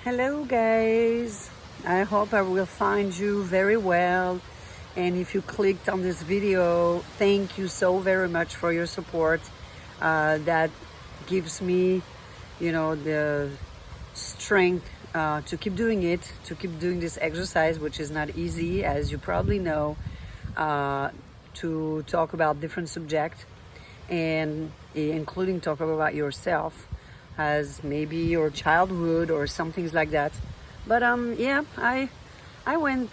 Hello, guys. I hope I will find you very well. And if you clicked on this video, thank you so very much for your support. That gives me, the strength to keep doing it, to keep doing this exercise, which is not easy, as you probably know, to talk about different subjects and including talk about yourself as maybe your childhood or some things like that. But yeah, I went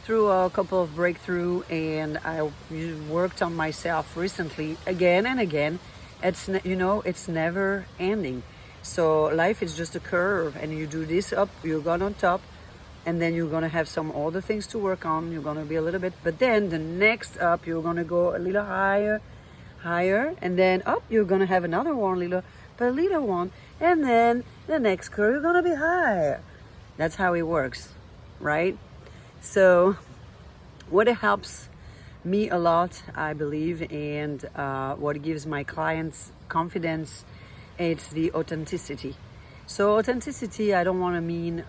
through a couple of breakthrough and I worked on myself recently again and again. It's never ending. So life is just a curve, and you do this up, you're going on top, and then you're gonna have some other things to work on. You're gonna be a little bit, but then the next up, you're gonna go a little higher, and then up, you're gonna have another one, little one, and then the next curve, you're gonna be higher. That's how it works, right? So, what helps me a lot, I believe, and what gives my clients confidence, it's the authenticity. So, authenticity, I don't want to mean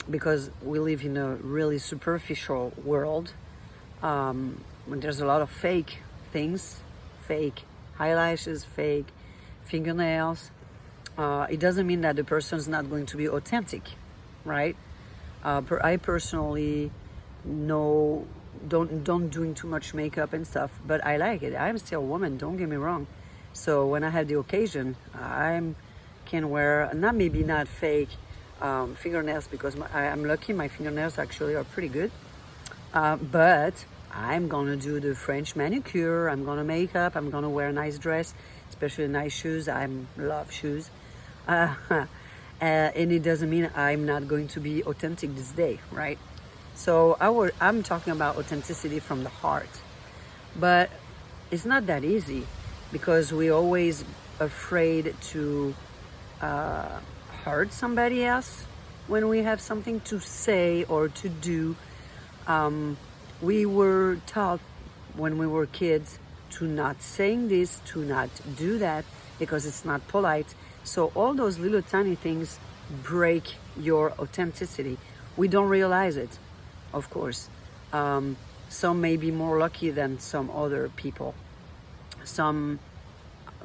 because we live in a really superficial world when there's a lot of fake things, fake eyelashes, fake fingernails. It doesn't mean that the person's not going to be authentic, right? I personally don't doing too much makeup and stuff, but I like it. I'm still a woman, don't get me wrong. So when I have the occasion, I can wear not fake fingernails, because I'm lucky, my fingernails actually are pretty good. But I'm gonna do the French manicure, I'm gonna make up, I'm gonna wear a nice dress, especially nice shoes. I love shoes. And it doesn't mean I'm not going to be authentic this day, right? So I'm talking about authenticity from the heart. But it's not that easy, because we're always afraid to hurt somebody else when we have something to say or to do. We were taught when we were kids to not saying this, to not do that, because it's not polite. So all those little tiny things break your authenticity. We don't realize it, of course. Some may be more lucky than some other people. Some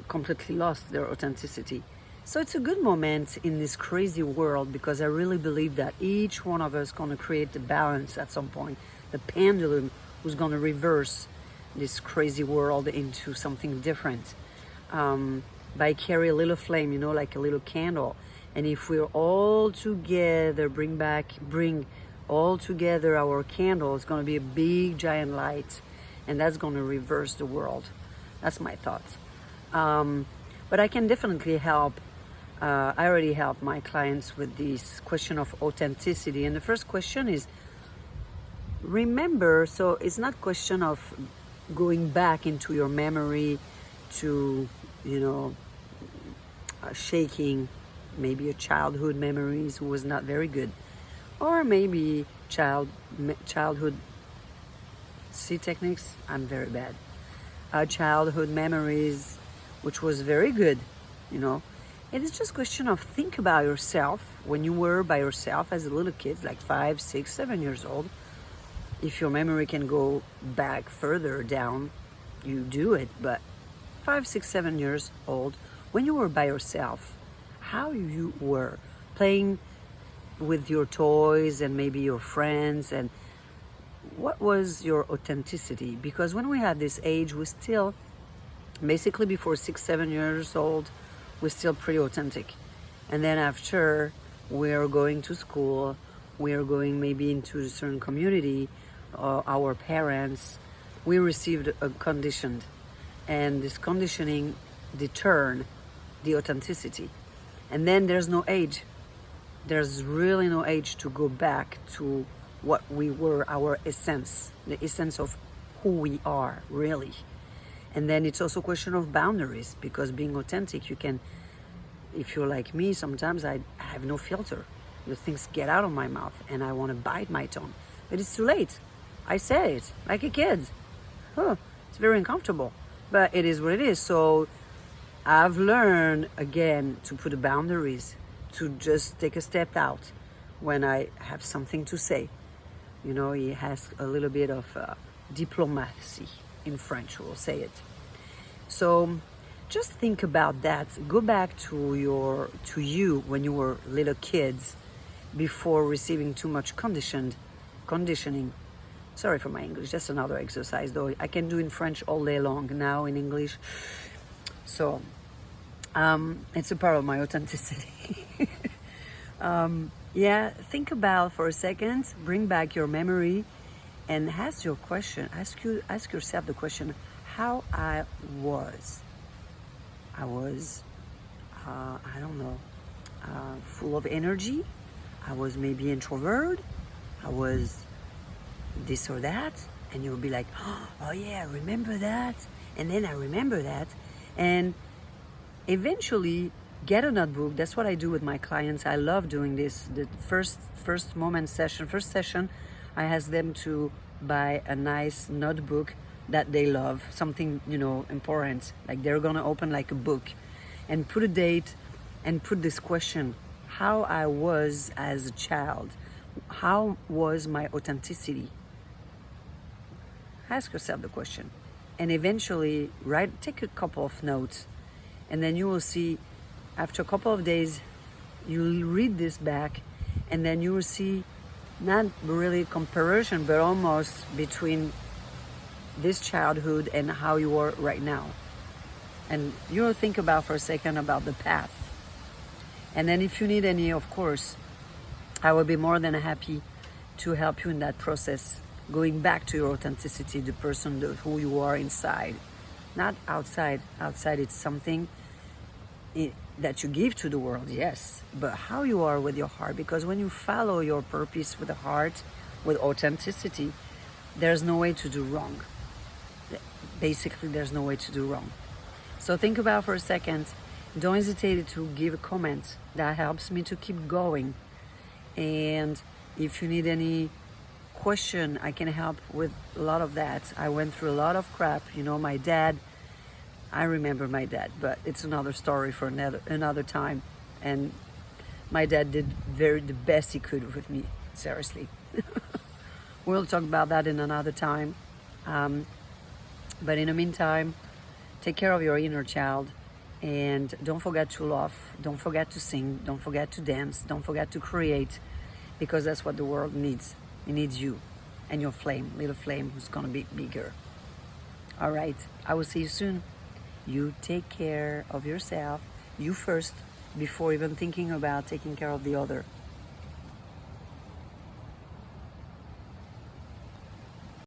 completely lost their authenticity. So it's a good moment in this crazy world, because I really believe that each one of us is going to create the balance at some point. The pendulum who's going to reverse this crazy world into something different. By carry a little flame, like a little candle. And if we're all together, bring all together our candle, it's going to be a big giant light, and that's going to reverse the world. That's my thoughts. But I can definitely help. I already help my clients with this question of authenticity. And the first question is, remember, so it's not question of going back into your memory to, shaking maybe your childhood memories who was not very good, or maybe childhood, see techniques, I'm very bad, childhood memories which was very good. It is just question of think about yourself when you were by yourself as a little kid, like 5, 6, 7 years old. If your memory can go back further down, you do it. But 5, 6, 7 years old, when you were by yourself, how you were playing with your toys and maybe your friends, and what was your authenticity? Because when we had this age, we still, basically before 6, 7 years old, we're still pretty authentic. And then after, we're going to school, we're going maybe into a certain community, our parents, we received a conditioned, and this conditioning deterred the authenticity. And then there's no age. There's really no age to go back to what we were, our essence, the essence of who we are, really. And then it's also a question of boundaries, because being authentic, you can, if you're like me, sometimes I have no filter. The things get out of my mouth and I want to bite my tongue. But it's too late. I say it like a kid. It's very uncomfortable, but it is what it is. So I've learned again to put boundaries, to just take a step out when I have something to say. You know, he has a little bit of diplomacy in French, we'll say it. So just think about that. Go back to you when you were little kids, before receiving too much conditioning. Sorry for my English. That's another exercise, though. I can do in French all day long now in English. So it's a part of my authenticity. Yeah, think about for a second, bring back your memory, and ask yourself the question: how I was. I was, I don't know, full of energy. I was maybe introvert. I was this or that, and you'll be like, oh yeah, I remember that, and then I remember that, and eventually get a notebook. That's what I do with my clients. I love doing this. The first session, I ask them to buy a nice notebook that they love, something, you know, important, like they're gonna open like a book, and put a date and put this question: how I was as a child, how was my authenticity? Ask yourself the question, and eventually take a couple of notes, and then you will see, after a couple of days, you'll read this back, and then you will see not really comparison, but almost between this childhood and how you are right now. And you'll think about for a second about the path. And then if you need any, of course, I will be more than happy to help you in that process, going back to your authenticity, the person, who you are inside, not outside. Outside, it's something that you give to the world, yes, but how you are with your heart. Because when you follow your purpose with the heart, with authenticity, there's no way to do wrong. Basically, there's no way to do wrong. So think about for a second. Don't hesitate to give a comment. That helps me to keep going. And if you need any question, I can help with a lot of that. I went through a lot of crap. You know, my dad, I remember my dad, but it's another story for another time. And my dad did the best he could with me, seriously. We'll talk about that in another time. But in the meantime, take care of your inner child, and don't forget to laugh, don't forget to sing, don't forget to dance, don't forget to create, because that's what the world needs. It needs you and your flame, little flame, who's gonna be bigger. All right, I will see you soon. You take care of yourself, you first, before even thinking about taking care of the other.